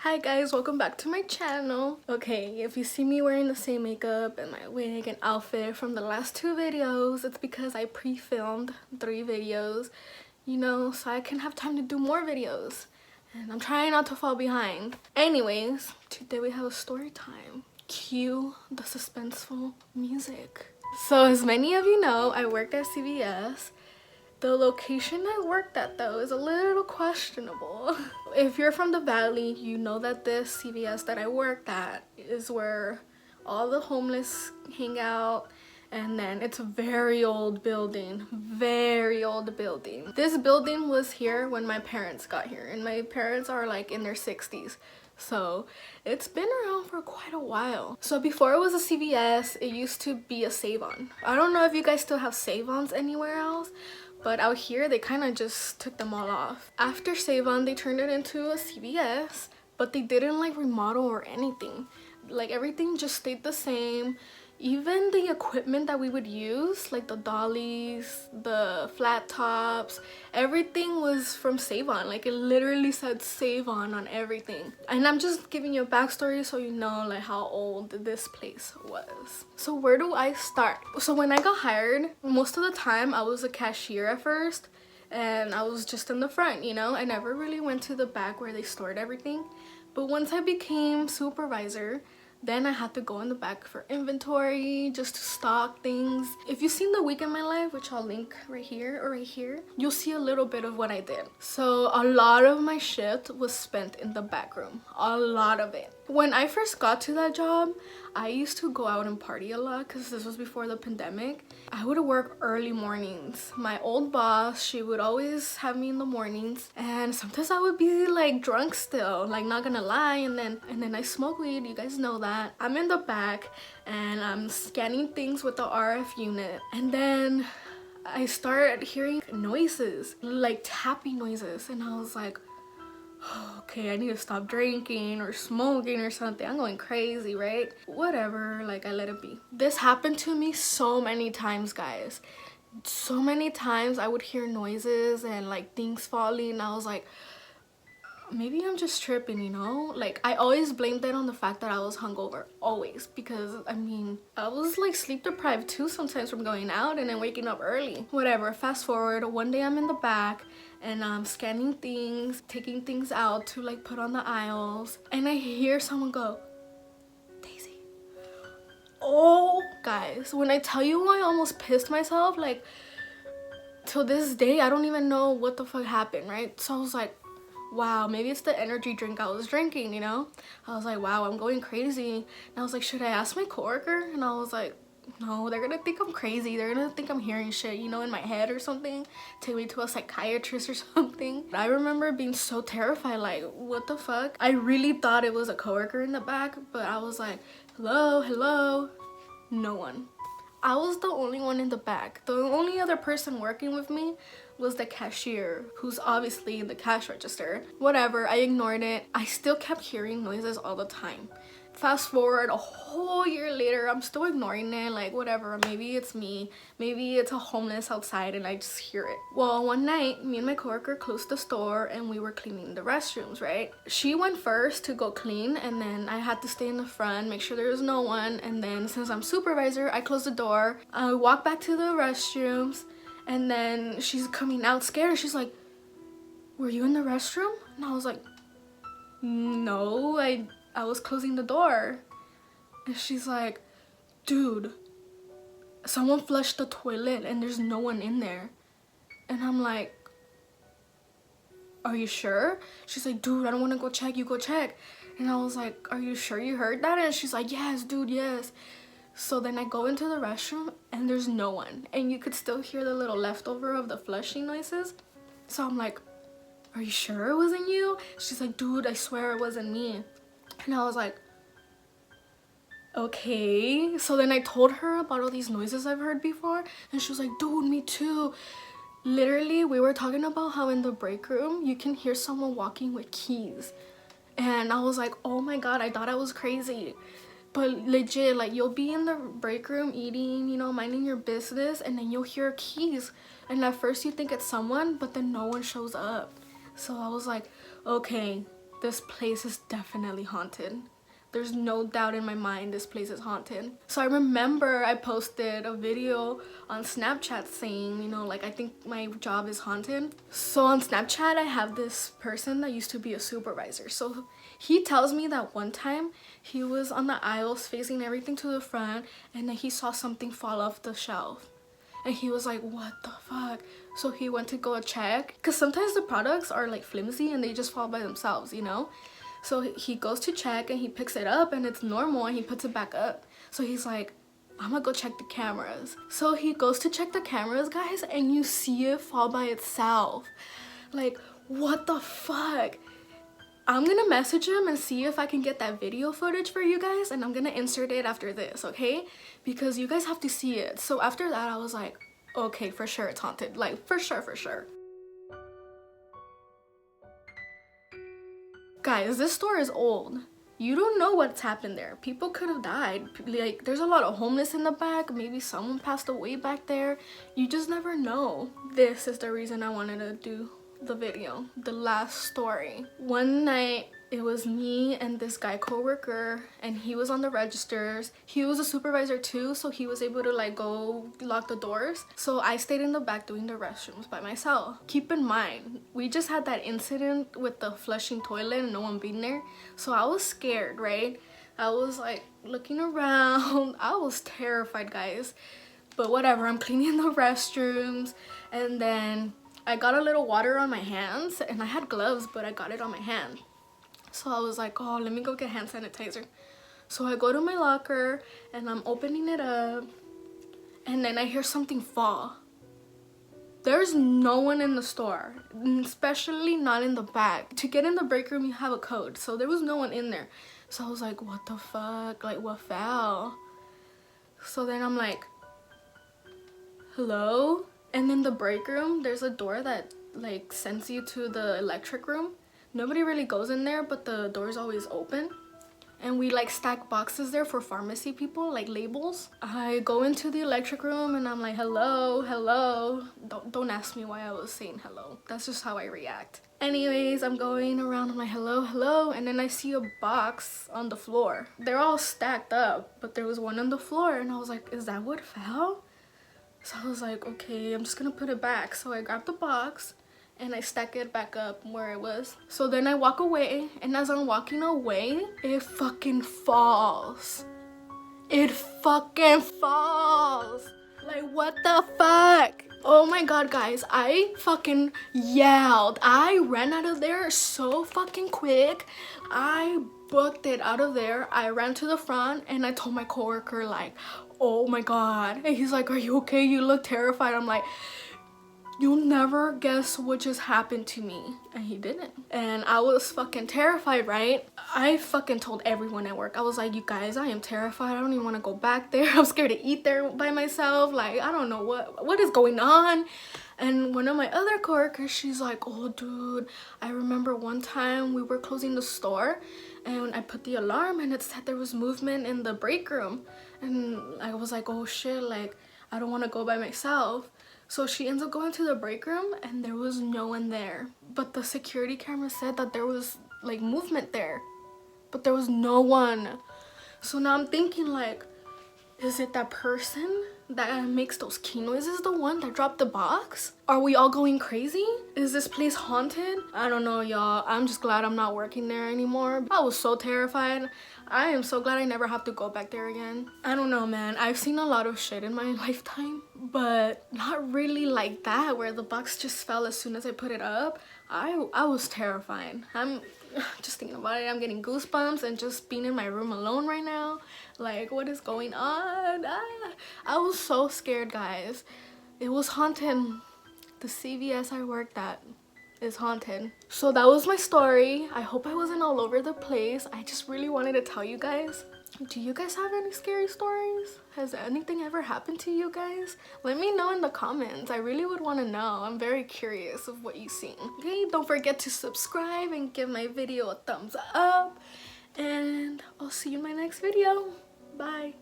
Hi guys, welcome back to my channel. Okay, if you see me wearing the same makeup and my wig and outfit from the last two videos, it's because I pre-filmed 3 videos, you know, so I can have time to do more videos. And I'm trying not to fall behind. Anyways, today we have a story time. Cue the suspenseful music. So as many of you know, I worked at CVS. The location I worked at though is a little questionable. If you're from the valley, you know that this CVS that I worked at is where all the homeless hang out, and then it's a very old building, very old building. This building was here when my parents got here, and my parents are like in their 60s. So it's been around for quite a while. So before it was a CVS, it used to be a Save-On. I don't know if you guys still have Save-Ons anywhere else, but out here they kind of just took them all off. After Save-On, they turned it into a CVS, but they didn't like remodel or anything. Like everything just stayed the same. Even the equipment that we would use, like the dollies, the flat tops, everything was from Save-On. Like it literally said Save-On on everything. And I'm just giving you a backstory so you know like how old this place was. So where do I start? So when I got hired, most of the time I was a cashier at first, and I was just in the front, you know. I never really went to the back where they stored everything. But once I became supervisor, then I had to go in the back for inventory, just to stock things. If you've seen The Week in My Life, which I'll link right here or right here, you'll see a little bit of what I did. So a lot of my shift was spent in the back room, a lot of it. When I first got to that job, I used to go out and party a lot because this was before the pandemic. I would work early mornings. My old boss, she would always have me in the mornings, and sometimes I would be like drunk still, like not gonna lie, and then I smoke weed, you guys know that. I'm in the back and I'm scanning things with the RF unit, and then I started hearing noises, like tapping noises, and I was like, okay, I need to stop drinking or smoking or something. I'm going crazy, right? Whatever, like I let it be. This happened to me so many times, guys. So many times I would hear noises and like things falling. I was like, maybe I'm just tripping, you know? Like I always blamed it on the fact that I was hungover, always, because I mean I was like sleep deprived too sometimes from going out and then waking up early. Whatever, fast forward, one day I'm in the back and I'm scanning things, taking things out to like put on the aisles, and I hear someone go, Daisy. Oh guys, when I tell you I almost pissed myself, like till this day I don't even know what the fuck happened, right? So I was like, wow, maybe it's the energy drink I was drinking, you know? I was like, wow, I'm going crazy. And I was like, should I ask my coworker? And I was like, no, they're gonna think I'm crazy. They're gonna think I'm hearing shit, you know, in my head or something. Take me to a psychiatrist or something. I remember being so terrified, like, what the fuck? I really thought it was a coworker in the back, but I was like, hello, hello. No one. I was the only one in the back. The only other person working with me was the cashier, who's obviously in the cash register. Whatever, I ignored it. I still kept hearing noises all the time. Fast forward a whole year later, I'm still ignoring it, like whatever, maybe it's me, maybe it's a homeless outside and I just hear it. Well, one night, me and my coworker closed the store and we were cleaning the restrooms, right? She went first to go clean, and then I had to stay in the front, make sure there was no one, and then since I'm supervisor, I closed the door. I walked back to the restrooms, and then she's coming out scared. She's like, were you in the restroom? And I was like, no, I was closing the door. And she's like, dude, someone flushed the toilet and there's no one in there. And I'm like, are you sure? She's like, dude, I don't want to go check, you go check. And I was like, are you sure you heard that? And she's like, yes, dude, yes. So then I go into the restroom and there's no one, and you could still hear the little leftover of the flushing noises. So I'm like, are you sure it wasn't you? She's like, dude, I swear it wasn't me. And I was like, okay. So then I told her about all these noises I've heard before, and she was like, dude, me too. Literally, we were talking about how in the break room you can hear someone walking with keys, and I was like, oh my god, I thought I was crazy. But legit, like you'll be in the break room eating, you know, minding your business, and then you'll hear keys, and at first you think it's someone, but then no one shows up. So I was like, okay, this place is definitely haunted. There's no doubt in my mind this place is haunted. So I remember I posted a video on Snapchat saying, you know, like, I think my job is haunted. So on Snapchat, I have this person that used to be a supervisor. So he tells me that one time he was on the aisles facing everything to the front, and then he saw something fall off the shelf. And he was like, what the fuck? So he went to go check, because sometimes the products are like flimsy and they just fall by themselves, you know? So he goes to check and he picks it up and it's normal, and he puts it back up. So he's like, I'm gonna go check the cameras. So he goes to check the cameras, guys, and you see it fall by itself. Like, what the fuck? I'm gonna message him and see if I can get that video footage for you guys, and I'm gonna insert it after this, okay? Because you guys have to see it. So after that, I was like, okay, for sure it's haunted. Like, for sure, for sure. Guys, this store is old. You don't know what's happened there. People could have died. Like, there's a lot of homeless in the back. Maybe someone passed away back there. You just never know. This is the reason I wanted to do the video, the last story. One night, it was me and this guy coworker, and he was on the registers. He was a supervisor too, so he was able to like go lock the doors. So I stayed in the back doing the restrooms by myself. Keep in mind, we just had that incident with the flushing toilet and no one being there. So I was scared, right? I was like looking around. I was terrified, guys. But whatever, I'm cleaning the restrooms, and then I got a little water on my hands, and I had gloves, but I got it on my hand. So I was like, oh, let me go get hand sanitizer. So I go to my locker and I'm opening it up, and then I hear something fall. There's no one in the store, especially not in the back. To get in the break room, you have a code. So there was no one in there. So I was like, what the fuck? Like, what fell? So then I'm like, hello? And in the break room, there's a door that like sends you to the electric room. Nobody really goes in there, but the door's always open. And we like stack boxes there for pharmacy people, like labels. I go into the electric room and I'm like, hello, hello. Don't ask me why I was saying hello. That's just how I react. Anyways, I'm going around, I'm like, hello, hello. And then I see a box on the floor. They're all stacked up, but there was one on the floor, and I was like, is that what fell? So I was like, okay, I'm just gonna put it back. So I grabbed the box and I stack it back up where it was. So then I walk away, and as I'm walking away, it fucking falls. It fucking falls. Like, what the fuck? Oh my god, guys, I fucking yelled. I ran out of there so fucking quick. I booked it out of there. I ran to the front and I told my coworker, like, oh my god. And he's like, are you okay? You look terrified. I'm like, you'll never guess what just happened to me. And he didn't. And I was fucking terrified, right? I fucking told everyone at work. I was like, you guys, I am terrified. I don't even want to go back there. I'm scared to eat there by myself. Like, I don't know what is going on. And one of my other coworkers, she's like, oh dude, I remember one time we were closing the store and I put the alarm and it said there was movement in the break room. And I was like, oh shit, like, I don't want to go by myself. So she ends up going to the break room and there was no one there. But the security camera said that there was like movement there, but there was no one. So now I'm thinking, like, is it that person that makes those key noises the one that dropped the box? Are we all going crazy? Is this place haunted? I don't know, y'all. I'm just glad I'm not working there anymore. I was so terrified. I am so glad I never have to go back there again. I don't know, man. I've seen a lot of shit in my lifetime, but not really like that, where the box just fell as soon as I put it up. I was terrified. I'm just thinking about it, I'm getting goosebumps, and just being in my room alone right now, like, what is going on? I was so scared, guys. It was haunted. The CVS I worked at is haunted. So that was my story. I hope I wasn't all over the place. I just really wanted to tell you guys. Do you guys have any scary stories? Has anything ever happened to you guys? Let me know in the comments. I really would want to know. I'm very curious of what you've seen. Okay, don't forget to subscribe and give my video a thumbs up. And I'll see you in my next video. Bye.